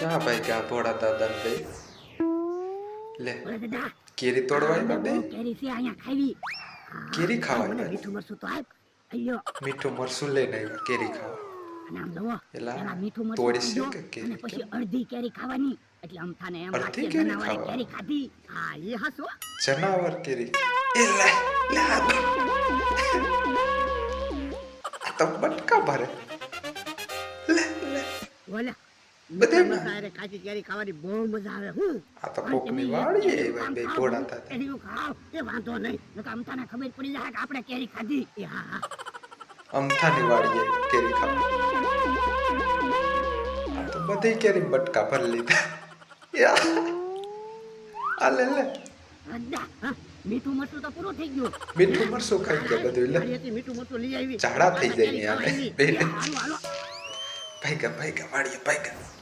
ક્યાં ભાઈ ક્યાં ભોળા દાદા ને ભાઈ લે કેરી તોડવાય બાબે કેરી છે અહીંયા ખાવી કેરી ખાવાય મીઠું મરસું તો આપ અయ్యో મીઠું મરસું લઈને આવ્યો કેરી ખાવા અને આમ જુઓ એલા પેલા મીઠું મરસું તોડીશ ખાજો કે કેરી અને પછી અડધી કેરી ખાવાની એટલે અમથાને એમ અડધી લાગે કેરી જનાવરે ખાવા? કેરી ખાધી હા એ હાસો જનાવર કેરી એ લે લે આ તો બટકા ભરે લે લે બોલા બધે તારે કાચી કેરી ખાવાની બહુ મજા આવે હું આ તો કોકની વાળી એ ભાઈ બે ભોળા દાદા કેરીઓ ખાવ એ વાંધો નહીં નકર અમથાને ખબર પડી જાય કે આપણે કેરી ખાધી એ હા હા અમથાની વાળી એ કેરી ખાવા આ તો બધી કેરી બટકા ભરી લીધા યા આ લે લે અદ્દા હા મીઠું મરચું તો પૂરું થઈ ગયું મીઠું મરસું ખાઈ ગયા બધું લે મારીથી મીઠું મરચું લઈ આવી ઝાડા થઈ જાય ને આને. હાલો હાલો ભાઈ ગયા વાળીએ ભાઈ ગયા